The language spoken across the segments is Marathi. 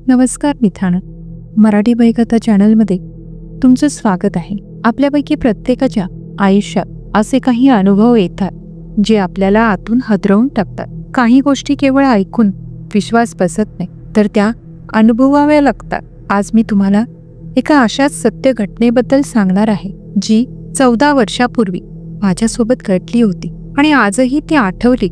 नमस्कार मित्रांनो, मराठी भयकथा चॅनलमध्ये तुमचं स्वागत आहे. आपल्यापैकी प्रत्येकाच्या आयुष्यात असे काही अनुभव येतात जे आपल्याला आतून हादरवून टाकतात. काही गोष्टी केवळ ऐकून विश्वास बसत नाही, तर त्या अनुभवाव्या लागतात. आज मी तुम्हाला एका अशाच सत्य घटनेबद्दल सांगणार आहे, जी 14 वर्षापूर्वी माझ्यासोबत घडली होती आणि आजही ती आठवली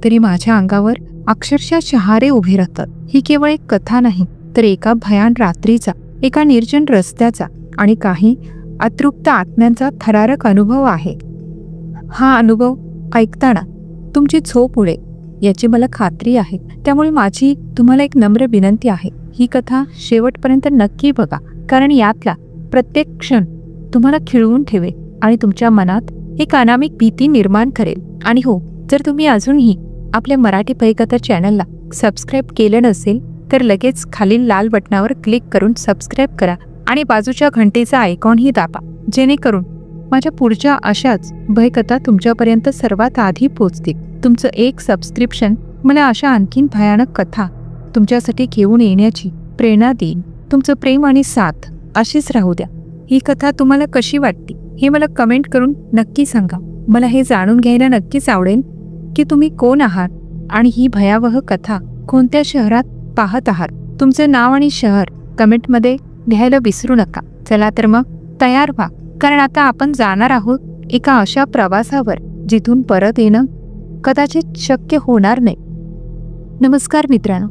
तरी माझ्या अंगावर अक्षरशः शहारे उभे राहतात. ही केवळ एक कथा नाही, तर एका भयान रात्रीचा, एका निर्जन रस्त्याचा आणि काही अतृप्त आत्म्यांचा थरारक अनुभव आहे. हा अनुभव ऐकताना तुमची झोप उडेल याची मला खात्री आहे. त्यामुळे माझी तुम्हाला एक नम्र विनंती आहे, ही कथा शेवटपर्यंत नक्की बघा, कारण यातला प्रत्येक क्षण तुम्हाला खिळवून ठेवेल आणि तुमच्या मनात एक अनामिक भीती निर्माण करेल. आणि हो, जर तुम्ही अजूनही आपल्या मराठी भयकथा चॅनलला सबस्क्राईब केलं नसेल तर लगेच खालील लाल बटनावर क्लिक करून सबस्क्राईब करा आणि बाजूच्या घंटेचा आयकॉनही दाबा, जेणेकरून माझ्या पुढच्या अशाच भयकथा तुमच्यापर्यंत सर्वात आधी पोहोचतील. तुमचं एक सबस्क्रिप्शन मला अशा आणखीन भयानक कथा तुमच्यासाठी घेऊन येण्याची प्रेरणा देईल. तुमचं प्रेम आणि साथ अशीच राहू द्या. ही कथा तुम्हाला कशी वाटते हे मला कमेंट करून नक्की सांगा. मला हे जाणून घ्यायला नक्कीच आवडेल की तुम्ही कोण आहात आणि ही भयावह कथा कोणत्या शहरात पाहत आहात. तुमचं नाव आणि शहर कमेंटमध्ये लिहायला विसरू नका. चला तर मग तयार व्हा, कारण आता आपण जाणार आहोत एका अशा प्रवासावर जिथून परत येणं कदाचित शक्य होणार नाही. नमस्कार मित्रांनो,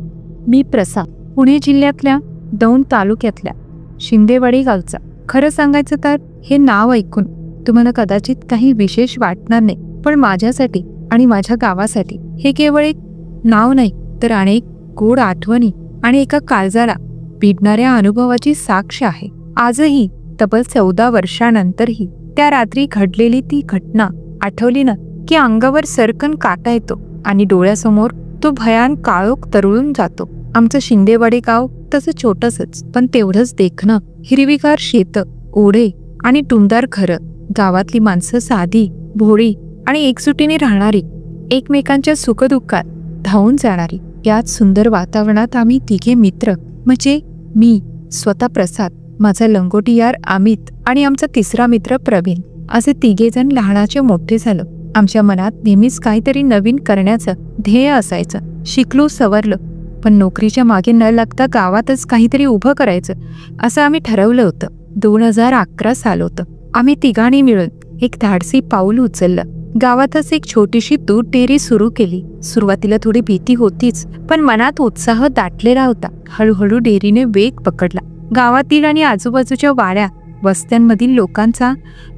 मी प्रसाद, पुणे जिल्ह्यातल्या दौंड तालुक्यातल्या शिंदेवाडी गावचा. खरं सांगायचं तर हे नाव ऐकून तुम्हाला कदाचित काही विशेष वाटणार नाही, पण माझ्यासाठी आणि माझ्या गावासाठी हे केवळ एक नाव नाही, तर अनेक गोड आठवणी आणि एका काळजाला भिडणाऱ्या अनुभवाची साक्ष आहे. आजही तब्बल 14 वर्षानंतरही त्या रात्री घडलेली ती घटना आठवली ना की अंगावर सरकन काटा येतो आणि डोळ्यासमोर तो भयान काळोख तरळून जातो. आमचं शिंदेवाडी गाव तसं छोटंसंच, पण तेवढंच देखणं. हिरवीगार शेतं, ओढे आणि टुमदार घरं. गावातली माणसं साधी, भोळी आणि एकजुटीने राहणारी, एकमेकांच्या सुखदुःखात धावून जाणारी. याच सुंदर वातावरणात आम्ही तिघे मित्र, म्हणजे मी स्वतः प्रसाद, माझा लंगोटी यार अमित आणि आमचा तिसरा मित्र प्रवीण, असे तिघेजण लहानाचे मोठे झालो. आमच्या मनात नेहमीच काहीतरी नवीन करण्याचं ध्येय असायचं. शिकलो, सवरलो, पण नोकरीच्या मागे न लागता गावातच काहीतरी उभं करायचं असं आम्ही ठरवलं होतं. 2011 साल होतं. आम्ही तिघांनी मिळून एक धाडसी पाऊल उचललं. गावातच एक छोटीशी दूध डेअरी सुरू केली. सुरुवातीला थोडी भीती होतीच, पण मनात उत्साह दाटलेला होता. हळूहळू डेअरीने वेग पकडला. गावातील आणि आजूबाजूच्या वाड्या वस्त्यांमधील लोकांचा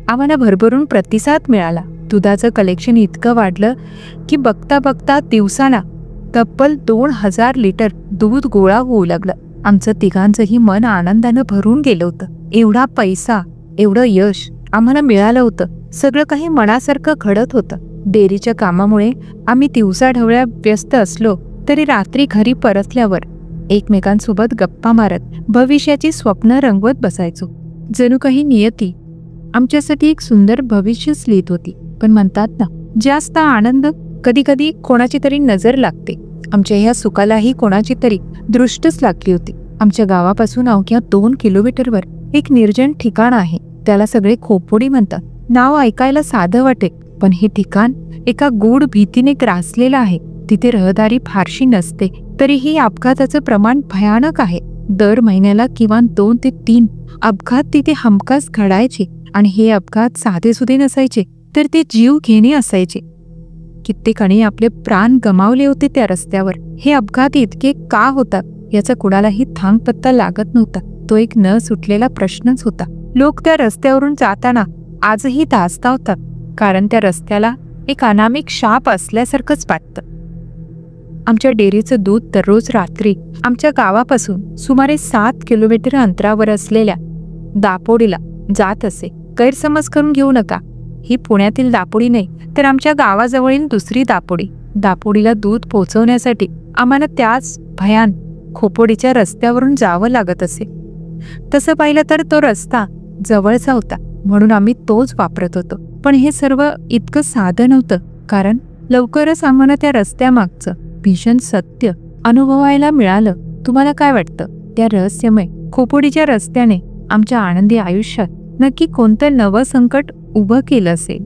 आम्हाला भरभरून प्रतिसाद मिळाला. दुधाचं कलेक्शन इतकं वाढलं की बघता बघता दिवसाला तब्बल 2000 लिटर दूध गोळा होऊ लागलं. आमचं तिघांचंही मन आनंदानं भरून गेलं होतं. एवढा पैसा, एवढं यश आम्हाला मिळालं होतं. सगळं काही मनासारखं घडत होतं. डेअरीच्या कामामुळे आम्ही दिवसाढवळ्या व्यस्त असलो तरी रात्री घरी परतल्यावर एकमेकांसोबत गप्पा मारत भविष्याची स्वप्न रंगवत बसायचो. जणू काही नियती आमच्यासाठी एक सुंदर भविष्यच लिहित होती. पण म्हणतात ना, जास्त आनंद कधी कधी कोणाची तरी नजर लागते. आमच्या ह्या सुखालाही कोणाची तरी दृष्टच लागली होती. आमच्या गावापासून अवघ्या 2 किलोमीटरवर एक निर्जन ठिकाण आहे. त्याला सगळे खोपोडी म्हणतात. नाव ऐकायला साधं वाटेल, पण हे ठिकाण एका गूढ भीतीने ग्रासलेलं आहे. तिथे रहदारी फारशी नसते, तरीही अपघाताचं प्रमाण भयानक आहे. दर महिन्याला किमान 2 ते 3 अपघात तिथे हमखास घडायचे आणि हे अपघात साधेसुधे नसायचे, तर ते जीव घेणे असायचे. कित्येकाने आपले प्राण गमावले होते त्या रस्त्यावर. हे अपघात इतके का होतात याचा कुणालाही थांगपत्ता लागत नव्हता. तो एक न सुटलेला प्रश्नच होता. लोक त्या रस्त्यावरून जाताना आजही धास्तावतात, कारण त्या रस्त्याला एक अनामिक शाप असल्यासारखंच वाटतं. आमच्या डेअरीचं दूध दररोज रात्री आमच्या गावापासून सुमारे 7 किलोमीटर अंतरावर असलेल्या दापोडीला जात असे. गैरसमज करून घेऊ नका, ही पुण्यातील दापोडी नाही, तर आमच्या गावाजवळील दुसरी दापोडी. दापोडीला दूध पोहोचवण्यासाठी आम्हाला त्याच भयान खोपोडीच्या रस्त्यावरून जावं लागत असे. तसं पाहिलं तर तो रस्ता जवळचा होता, म्हणून आम्ही तोच वापरत होतो. पण हे सर्व इतकं साधं नव्हतं, कारण लवकरच आम्हाला त्या रस्त्यामागचं भीषण सत्य अनुभवायला मिळालं. तुम्हाला काय वाटतं? त्या रहस्यमय खोपोडीच्या रस्त्याने आमच्या आनंदी आयुष्यात नक्की कोणतं नवं संकट उभं केलं असेल.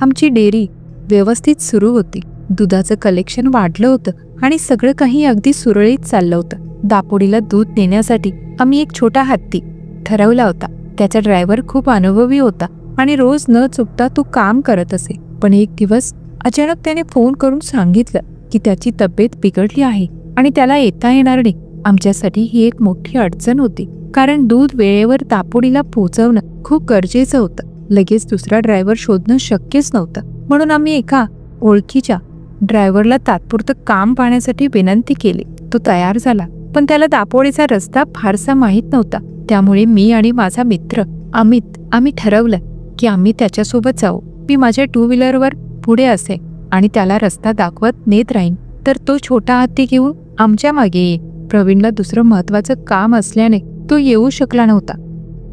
आमची डेअरी व्यवस्थित सुरू होती. दुधाचं कलेक्शन वाढलं होतं आणि सगळं काही अगदी सुरळीत चाललं होतं. दापोडीला दूध देण्यासाठी आम्ही एक छोटा हत्ती ठरवला होता. त्याचा ड्रायव्हर खूप अनुभवी होता आणि रोज न चुकता तो काम करत असे. पण एक दिवस अचानक त्याने फोन करून सांगितलं की त्याची तब्येत बिघडली आहे आणि त्याला येता येणार नाही. आमच्यासाठी ही एक मोठी अडचण होती, कारण दूध वेळेवर दापोडीला पोहोचवणं खूप गरजेचं होतं. लगेच दुसरा ड्रायव्हर शोधणं शक्यच नव्हतं. म्हणून आम्ही एका ओळखीच्या ड्रायव्हरला तात्पुरतं काम पाहण्यासाठी विनंती केली. तो तयार झाला, पण त्याला दापोडीचा रस्ता फारसा माहीत नव्हता. त्यामुळे मी आणि माझा मित्र अमित आम्ही ठरवलं की आम्ही त्याच्यासोबत जाऊ. मी माझ्या 2 व्हीलरवर पुढे असे आणि त्याला रस्ता दाखवत नेत राहीन, तर तो छोटा हत्ती घेऊन आमच्या मागे येईल. प्रवीणला दुसरं महत्वाचं काम असल्याने तो येऊ शकला नव्हता.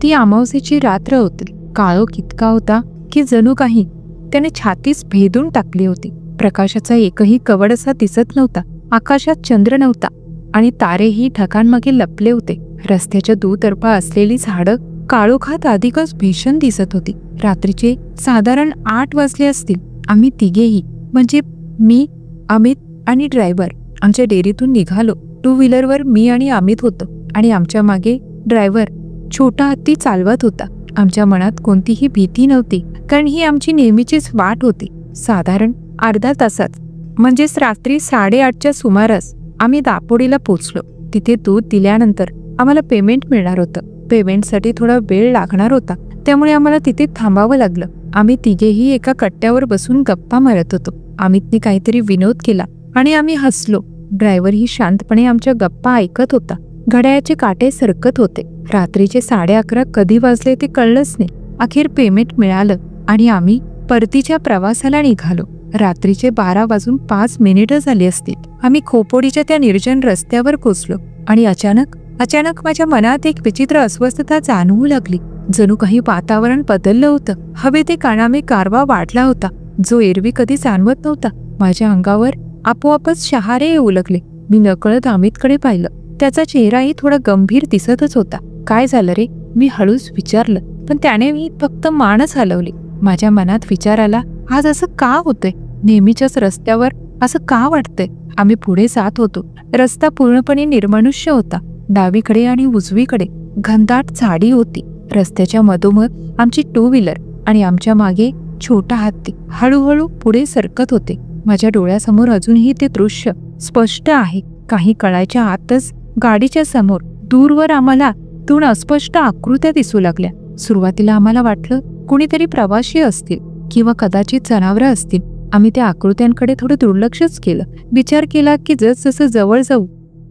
ती अमावस्येची रात्र होती. काळोख इतका होता की जणू काही त्याने छातीच भेदून टाकली होती. प्रकाशाचा एकही कवड असा दिसत नव्हता. आकाशात चंद्र नव्हता आणि तारेही ढगांमागे लपले होते. रस्त्याच्या दुतर्फा असलेली झाडं काळोखात अधिकच भीषण दिसत होती. रात्रीचे साधारण 8 वाजले असतील. आम्ही तिघेही म्हणजे मी, अमित आणि ड्रायव्हर आमच्या डेअरीतून निघालो. 2 व्हीलरवर मी आणि अमित होतो आणि आमच्या मागे ड्रायव्हर छोटा हत्ती चालवत होता. आमच्या मनात कोणतीही भीती नव्हती, कारण ही आमची नेहमीचीच वाट होती. साधारण अर्धा तासात म्हणजेच रात्री 8:30च्या सुमारास आम्ही दापोडीला पोचलो. तिथे दूध दिल्यानंतर आम्हाला पेमेंट मिळणार होतं. पेमेंटसाठी थोडा वेळ लागणार होता, त्यामुळे आम्हाला तिथे थांबावं लागलं. आम्ही तिघेही एका कट्ट्यावर बसून गप्पा मारत होतो. अमितने काहीतरी विनोद केला आणि आम्ही हसलो. ड्रायव्हरही शांतपणे आमच्या गप्पा ऐकत होता. घड्याळाचे काटे सरकत होते. रात्रीचे 11:30 कधी वाजले ते कळलंच नाही. अखेर पेमेंट मिळालं आणि आम्ही परतीच्या प्रवासाला निघालो. रात्रीचे 12:05 झाले असतील. आम्ही खोपोडीच्या त्या निर्जन रस्त्यावर पोचलो आणि अचानक माझ्या मनात एक विचित्र अस्वस्थता जाणवू लागली. जणू काही वातावरण बदललं होतं. हवेत एक अनामे गारवा वाढला होता, जो एरवी कधी जाणवत नव्हता. माझ्या अंगावर आपोआपच शहारे येऊ लागले. मी नकळत अमितकडे पाहिलं. त्याचा चेहराही थोडा गंभीर दिसतच होता. काय झालं रे, मी हळूच विचारलं, पण त्याने मी फक्त मानच हलवली. माझ्या मनात विचार आला, आज असं का होतंय? नेहमीच्याच रस्त्यावर असं का वाटतंय? आम्ही पुढे जात होतो. रस्ता पूर्णपणे निर्मनुष्य होता. डावीकडे आणि उजवीकडे घनदाट झाडी होती. रस्त्याच्या मधोमध आमची 2 व्हीलर आणि आमच्या मागे छोटा हत्ती हळूहळू पुढे सरकत होते. माझ्या डोळ्यासमोर अजूनही ते दृश्य स्पष्ट आहे. काही कळायच्या आतच गाडीच्या समोर दूरवर आम्हाला 2 अस्पष्ट आकृत्या दिसू लागल्या. सुरुवातीला आम्हाला वाटलं कुणीतरी प्रवासी असतील किंवा कदाचित जनावरं असतील. आम्ही त्या आकृत्यांकडे थोडं दुर्लक्षच केलं. विचार केला की जसजसं जवळ जाऊ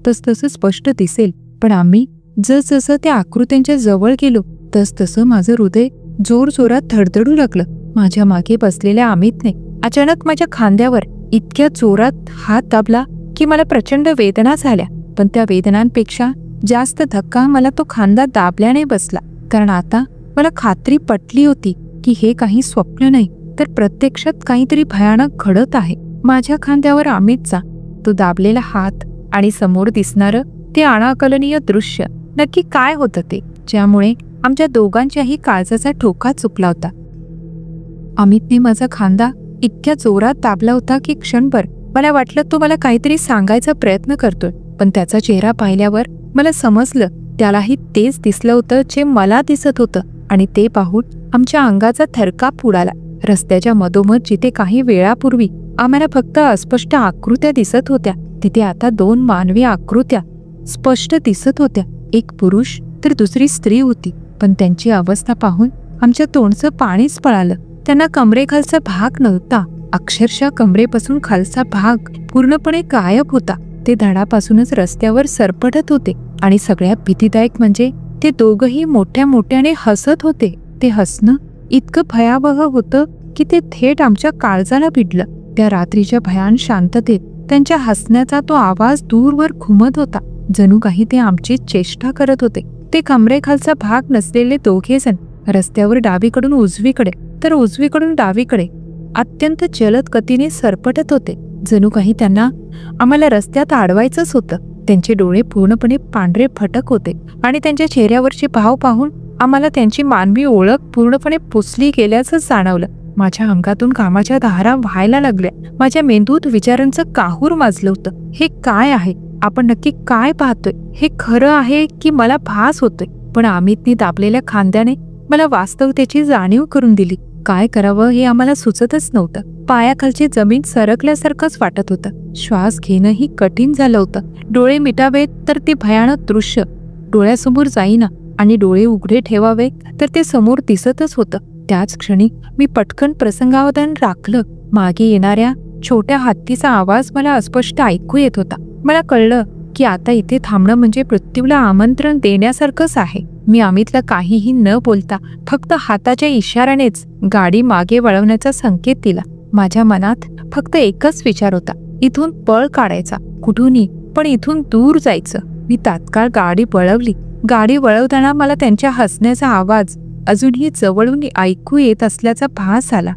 तसतसं स्पष्ट दिसेल. पण आम्ही जसजसं त्या आकृत्यांच्या जवळ गेलो तसतसं माझं हृदय जोरजोरात धडधडू लागलं. माझ्या मागे बसलेल्या अमितने अचानक माझ्या खांद्यावर इतक्या जोरात हात दाबला की मला प्रचंड वेदना झाल्या. पण त्या वेदनांपेक्षा जास्त धक्का मला तो खांदा दाबल्याने बसला. कारण आता मला खात्री पटली होती की हे काही स्वप्न नाही, तर प्रत्यक्षात काहीतरी भयानक घडत आहे. माझ्या खांद्यावर अमितचा तो दाबलेला हात आणि समोर दिसणारं ते अनाकलनीय दृश्य नक्की काय होतं ते, ज्यामुळे आमच्या दोघांच्याही काळजाचा ठोका चुकला होता. अमितने माझा खांदा इतक्या जोरात दाबला होता की क्षणभर मला वाटलं तो मला काहीतरी सांगायचा प्रयत्न करतोय. पण त्याचा चेहरा पाहिल्यावर मला समजलं त्यालाही तेच दिसलं होतं जे मला दिसत होतं. आणि ते पाहून आमच्या अंगाचा थरकाप उडाला. रस्त्याच्या मधोमध जिथे काही वेळापूर्वी आम्हाला फक्त अस्पष्ट आकृत्या दिसत होत्या, तिथे आता 2 मानवी आकृत्या स्पष्ट दिसत होत्या. एक पुरुष तर दुसरी स्त्री होती. पण त्यांची अवस्था पाहून आमच्या तोंडचं पाणीच पळालं. त्यांना कमरेखालचा भाग नव्हता. अक्षरशः कमरेपासून खालचा भाग पूर्णपणे गायब होता. ते धडापासूनच रस्त्यावर सरपटत होते आणि सगळ्यात भीतीदायक म्हणजे ते दोघंही मोठ्याने हसत होते. ते हसणं इतकं भयावह होतं की ते थेट आमच्या काळजाला भिडलं. त्या रात्रीच्या भयान शांततेत त्यांच्या हसण्याचा तो आवाज दूरवर घुमत होता. जणू काही ते आमची चेष्टा करत होते. ते कमरेखालचा भाग नसलेले दोघेजण रस्त्यावर डावीकडून उजवीकडे तर उजवीकडून डावीकडे अत्यंत जलद गतीने सरपटत होते. जणू काही त्यांना आम्हाला रस्त्यात अडवायचंच होतं. त्यांचे डोळे पूर्णपणे पांढरे फटक होते आणि त्यांच्या चेहऱ्यावरचे भाव पाहून आम्हाला त्यांची मानवी ओळख पूर्णपणे पुसली गेल्याचं जाणवलं. माझ्या अंगातून कामाच्या धारा व्हायला लागल्या. माझ्या मेंदूत विचारांचं काहूर माजलं होतं. हे काय आहे? आपण नक्की काय पाहतोय? हे खरं आहे की मला भास होतोय? पण अमितने दाबलेल्या खांद्याने मला वास्तवतेची जाणीव करून दिली. काय करावं हे आम्हाला सुचतच नव्हतं. पायाखालची जमीन सरकल्यासारखंच वाटत होतं. श्वास घेणंही कठीण झालं होतं. डोळे मिटावेत तर ते भयानक दृश्य डोळ्यासमोर जाईना आणि डोळे उघडे ठेवावे तर ते समोर दिसतच होतं. त्याच क्षणी मी पटकन प्रसंगावधान राखलं. मागे येणाऱ्या छोट्या हत्तीचा आवाज मला अस्पष्ट ऐकू येत होता. मला कळलं की आता इथे थांबणं म्हणजे मृत्यूला आमंत्रण देण्यासारखंच आहे. मी अमितला काहीही न बोलता फक्त हाताच्या इशाऱ्यानेच गाडी मागे वळवण्याचा संकेत दिला. माझ्या मनात फक्त एकच विचार होता, इथून पळ काढायचा, कुठूनही, पण इथून दूर जायचं. मी तात्काळ गाडी वळवली. गाडी वळवताना मला त्यांच्या हसण्याचा आवाज अजूनही जवळून ऐकू येत असल्याचा भास आला.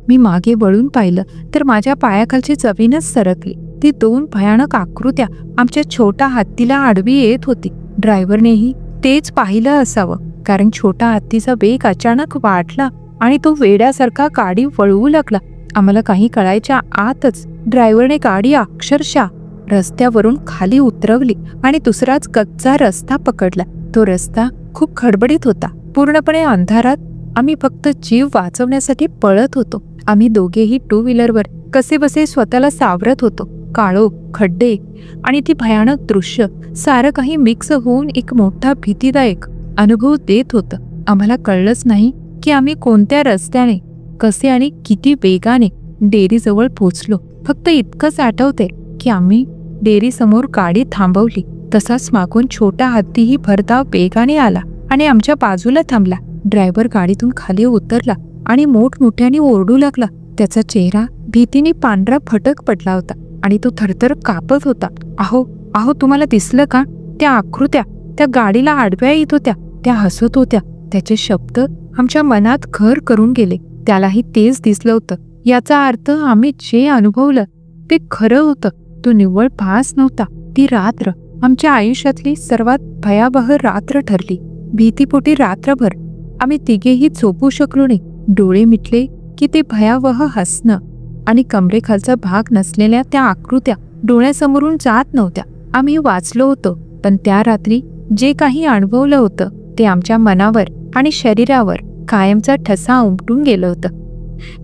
मी मागे वळून पाहिलं तर माझ्या पायाखालची जमीनच सरकली. ती 2 भयानक आकृत्या आमच्या छोट्या हत्तीला आडवी येत होती. ड्रायव्हरनेही तेच पाहिलं असावं, कारण छोटा हत्तीचा वेग अचानक वाढला आणि तो वेड्यासारखा गाडी वळवू लागला. आम्हाला काही कळायच्या आतच ड्रायव्हरने गाडी अक्षरशः रस्त्यावरून खाली उतरवली आणि दुसराच कच्चा रस्ता पकडला. तो रस्ता खूप खडबडीत होता. पूर्णपणे अंधारात आम्ही फक्त जीव वाचवण्यासाठी पळत होतो. आम्ही दोघेही 2 व्हीलरवर कसेबसे स्वतःला सावरत होतो. काळोख, खड्डे आणि ती भयानक दृश्य सारं काही मिक्स होऊन एक मोठा भीतीदायक अनुभव देत होतं. आम्हाला कळलंच नाही की आम्ही कोणत्या रस्त्याने, कसे आणि किती वेगाने डेअरीजवळ पोचलो. फक्त इतकंच आठवते की आम्ही डेअरीसमोर गाडी थांबवली. तसाच मागून छोटा हत्तीही भरधाव वेगाने आला आणि आमच्या बाजूला थांबला. ड्रायव्हर गाडीतून खाली उतरला आणि मोठमोठ्याने ओरडू लागला. त्याचा चेहरा भीतीने पांढरा फटक पडला होता आणि तो थरथर कापत होता. अहो अहो, तुम्हाला दिसलं का? त्या आकृत्या त्या गाडीला आडव्या येत होत्या. त्या हसत होत्या. त्याचे शब्द आमच्या मनात घर करून गेले. त्यालाही तेच दिसलं होतं. याचा अर्थ आम्ही जे अनुभवलं ते खरं होतं. तो निव्वळ भास नव्हता. ती रात्र आमच्या आयुष्यातली सर्वात भयावह रात्र ठरली. भीतीपोटी रात्रभर आम्ही तिघेही झोपू शकलो नाही. डोळे मिटले की ते भयावह हसणं आणि कमरेखालचा भाग नसलेल्या त्या आकृत्या डोळ्यासमोरून जात नव्हत्या. आम्ही वाचलो होतो, पण त्या रात्री जे काही अनुभवलं होतं ते आमच्या मनावर आणि शरीरावर कायमचा ठसा उमटून गेलं होतं.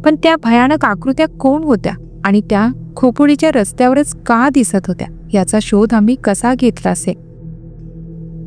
पण त्या भयानक आकृत्या कोण होत्या आणि त्या खोपोडीच्या रस्त्यावरच का दिसत होत्या याचा शोध आम्ही कसा घेतला असेल?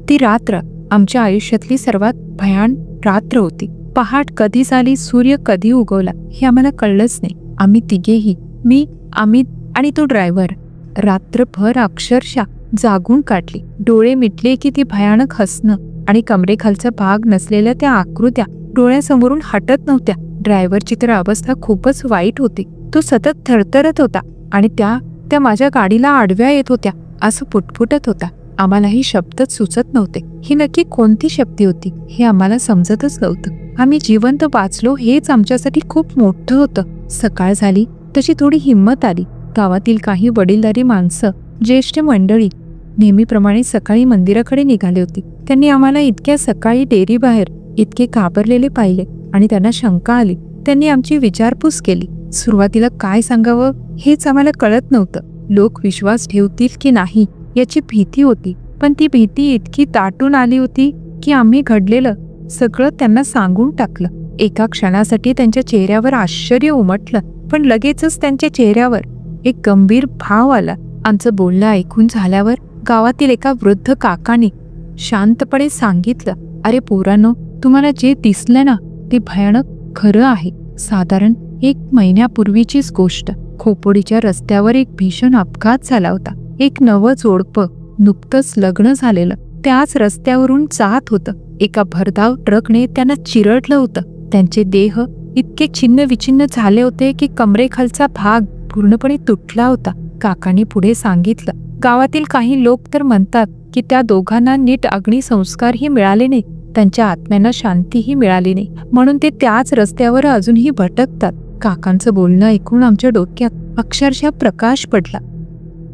ती रात्र आमच्या आयुष्यातली सर्वात भयान रात्र होती. पहाट कधी झाली, सूर्य कधी उगवला हे आम्हाला कळलंच नाही. आम्ही तिघेही, मी, अमित आणि तो ड्रायव्हर, रात्रभर अक्षरशः जागून काढली. डोळे मिटले की ती भयानक हसणं आणि कमरेखालचा भाग नसलेल्या त्या आकृत्या डोळ्यासमोरून हटत नव्हत्या. ड्रायव्हरची तर अवस्था खूपच वाईट होती. तो सतत थरथरत होता आणि त्या माझ्या गाडीला आडव्या येत होत्या असं पुटपुटत होता. आम्हालाही शब्दच सुचत नव्हते. ही नक्की कोणती शक्ती होती हे आम्हाला समजतच नव्हतं. आम्ही जिवंत वाचलो हेच आमच्यासाठी खूप मोठं होतं. सकाळ झाली तशी थोडी हिंमत आली. गावातील काही वडीलधारी माणसं, ज्येष्ठ मंडळी नेहमीप्रमाणे सकाळी मंदिराकडे निघाली होती. त्यांनी आम्हाला इतक्या सकाळी डेअरी बाहेर इतके घाबरलेले पाहिले आणि त्यांना शंका आली. त्यांनी आमची विचारपूस केली. सुरुवातीला काय सांगावं हेच आम्हाला कळत नव्हतं. लोक विश्वास ठेवतील की नाही याची भीती होती, पण ती भीती इतकी दाटून आली होती की आम्ही घडलेलं सगळं त्यांना सांगून टाकलं. एका क्षणासाठी त्यांच्या चेहऱ्यावर आश्चर्य उमटलं, पण लगेचच त्यांच्या चेहऱ्यावर एक गंभीर भाव आला. आमचं बोलणं ऐकून झाल्यावर गावातील एका वृद्ध काकाने शांतपणे सांगितलं, अरे पोरांनो, तुम्हाला जे दिसलं ना ते भयानक खरं आहे. साधारण 1 महिन्यापूर्वीचीच गोष्ट. खोपोडीच्या रस्त्यावर एक भीषण अपघात झाला होता. एक नवं जोडपं नुकतंच लग्न झालेलं त्याच रस्त्यावरून जात होतं. एका भरधाव ट्रकने त्यांना चिरडलं होतं. त्यांचे देह इतके छिन्न विछिन्न झाले होते की कमरेखालचा भाग पूर्णपणे तुटला होता. काकांनी पुढे सांगितलं, गावातील काही लोक तर म्हणतात की त्या दोघांना नीट अग्निसंस्कारही मिळाले नाही, त्यांच्या आत्म्यांना शांतीही मिळाली नाही, म्हणून ते त्याच रस्त्यावर अजूनही भटकतात. काकांचं बोलणं ऐकून आमच्या डोक्यात अक्षरशः प्रकाश पडला.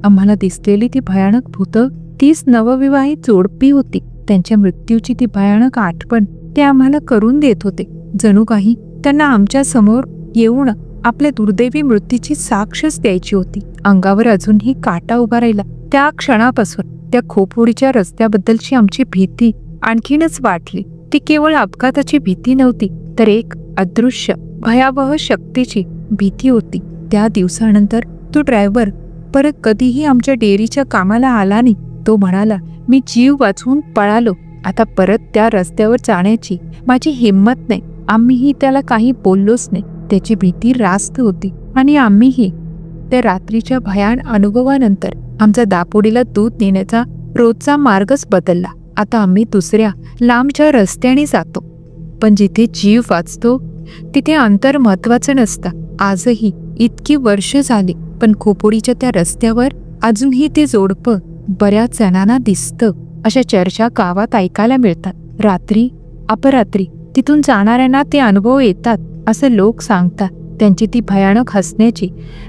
आम्हाला दिसलेली ती भयानक भूतं तीच नवविवाहित जोडपी होती. त्यांच्या मृत्यूची ती भयानक आठवण ते आम्हाला करून देत होते. जणू काही त्यांना आमच्या समोर येऊन आपल्या दुर्दैवी मृत्यूची साक्षच द्यायची होती. अंगावर अजूनही काटा उभा राहिला. त्या क्षणापासून त्या खोपोडीच्या रस्त्याबद्दलची आमची भीती आणखीनच वाढली. ती केवळ अपघाताची भीती नव्हती, तर एक अदृश्य भयावह शक्तीची भीती होती. त्या दिवसानंतर तो ड्रायव्हर परत कधीही आमच्या डेअरीच्या कामाला आला नाही. तो म्हणाला, मी जीव वाचवून पळालो. आता परत त्या रस्त्यावर जाण्याची माझी हिंमत नाही. आम्हीही त्याला काही बोललोच नाही. त्याची भीती रास्त होती आणि आम्हीही त्या रात्रीच्या भयान अनुभवानंतर आमचा दापोडीला दूध नेण्याचा रोजचा मार्गच बदलला. आता आम्ही दुसऱ्या लांबच्या रस्त्याने जातो. पण जिथे जीव वाचतो तिथे अंतर महत्वाचं नसतं. आजही इतकी वर्ष झाली, पण खोपोडीच्या त्या रस्त्यावर अजूनही ते जोडपं बऱ्याच जणांना दिसतं. अशा चर्चा गावात ऐकायला मिळतात. रात्री अपरात्री तिथून जाणाऱ्यांना ते अनुभव येतात असं लोक सांगतात. त्यांची ती भयानक हसण्याची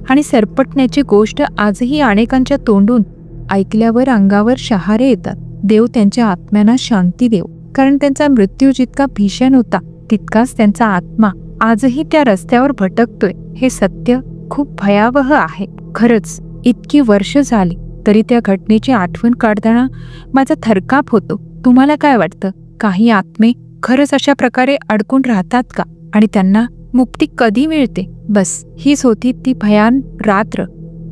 आणि सरपटण्याची गोष्ट आजही अनेकांच्या तोंडून ऐकल्यावर अंगावर शहारे येतात. देव त्यांच्या आत्म्यांना शांती देव, कारण त्यांचा मृत्यू जितका भीषण होता तितकाच त्यांचा आत्मा आजही त्या रस्त्यावर भटकतोय. हे सत्य खूप भयावह आहे. खरंच इतकी वर्ष झाली तरी त्या घटनेची आठवण काढताना माझा थरकाप होतो. तुम्हाला काय वाटतं? काही आत्मे खरंच अशा प्रकारे अडकून राहतात का? आणि त्यांना मुक्ती कधी मिळते? बस हीच होती ती भयान रात्र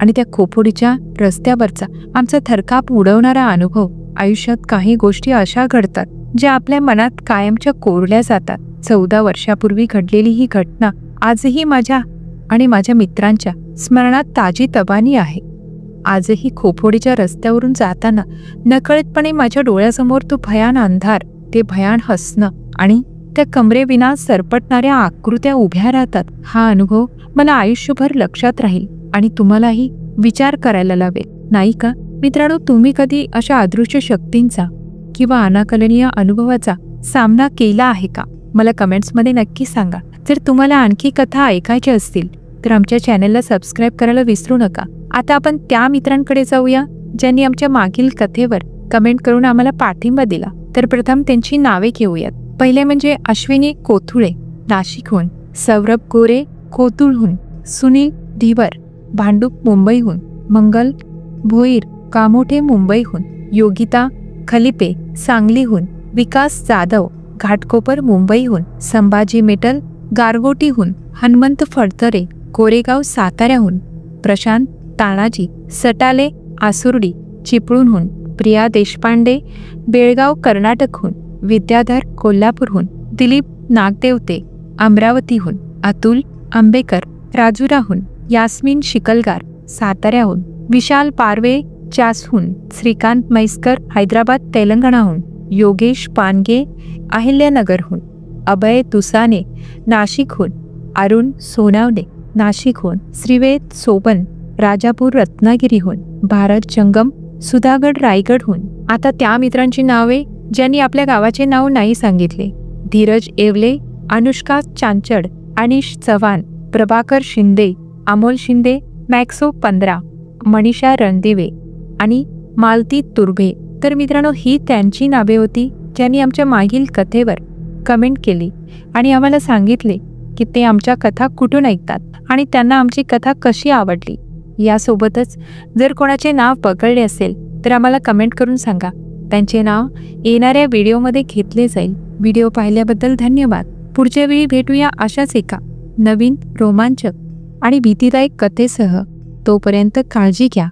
आणि त्या खोपोडीच्या रस्त्यावरचा आमचा थरकाप उडवणारा अनुभव. आयुष्यात काही गोष्टी अशा घडतात ज्या आपल्या मनात कायमच्या कोरल्या जातात. 14 वर्षापूर्वी घडलेली ही घटना आजही माझ्या आणि माझ्या मित्रांच्या स्मरणात ताजीतवानी आहे. आजही खोपोडीच्या रस्त्यावरून जाताना नकळतपणे माझ्या डोळ्यासमोर तो भयान अंधार, ते भयान हसणं आणि त्या कमरेविना सरपटणाऱ्या आकृत्या उभ्या राहतात. हा अनुभव मला आयुष्यभर लक्षात राहील आणि तुम्हालाही विचार करायला लावेल, नाही का? मित्रांनो, तुम्ही कधी अशा अदृश्य शक्तींचा किंवा अनाकलनीय अनुभवाचा सामना केला आहे का? मला कमेंट्समध्ये नक्की सांगा. जर तुम्हाला आणखी कथा ऐकायच्या असतील तर आमच्या चॅनलला सबस्क्राईब करायला विसरू नका. आता आपण त्या मित्रांकडे जाऊया ज्यांनी आमच्या मागील कथेवर कमेंट करून आम्हाला पाठिंबा दिला. तर प्रथम त्यांची नावे घेऊयात. पहिले म्हणजे अश्विनी कोथुळे नाशिकहून, सौरभ गोरे कोतुळहून, सुनील धीवर भांडूप मुंबईहून, मंगल भोईर कामोठे मुंबईहून, योगिता खलिपे सांगलीहून, विकास जाधव घाटकोपर मुंबईहून, संभाजी मेटल गारगोटीहून, हनुमंत फडतरे कोरेगाव साताऱ्याहून, प्रशांत तानाजी सटाले आसुर्डी चिपळूणहून, प्रिया देशपांडे बेळगाव कर्नाटकहून, विद्याधर कोल्हापूरहून, दिलीप नागदेवते अमरावतीहून, अतुल आंबेकर राजुराहून, यास्मिन शिकलगार साताऱ्याहून, विशाल पारवे चासहून, श्रीकांत मैस्कर हैदराबाद तेलंगणाहून, योगेश पानगे अहिल्यानगरहून, अभय तुसाने नाशिकहून, अरुण सोनावणे नाशिकहून, श्रीवेद सोबन राजापूर रत्नागिरीहून, भारत जंगम सुधागड रायगडहून. आता त्या मित्रांची नावे ज्यांनी आपल्या गावाचे नाव नाही सांगितले: धीरज येवले, अनुष्का चांचड, अनिश चव्हाण, प्रभाकर शिंदे, अमोल शिंदे, मॅक्सो 15, मनीषा रणदिवे आणि मालती तुर्भे. तर मित्रांनो, ही त्यांची नावे होती ज्यांनी आमच्या मागील कथेवर कमेंट केली आणि आम्हाला सांगितले की ते आमच्या कथा कुठून ऐकतात आणि त्यांना आमची कथा कशी आवडली. यासोबतच जर कोणाचे नाव पकडले असेल तर आम्हाला कमेंट करून सांगा. त्यांचे नाव येणाऱ्या व्हिडिओमध्ये घेतले जाईल. व्हिडिओ पाहिल्याबद्दल धन्यवाद. पुढच्या वेळी भेटूया अशाच एका नवीन रोमांचक आणि भीतीदायक कथेसह. तोपर्यंत काळजी घ्या.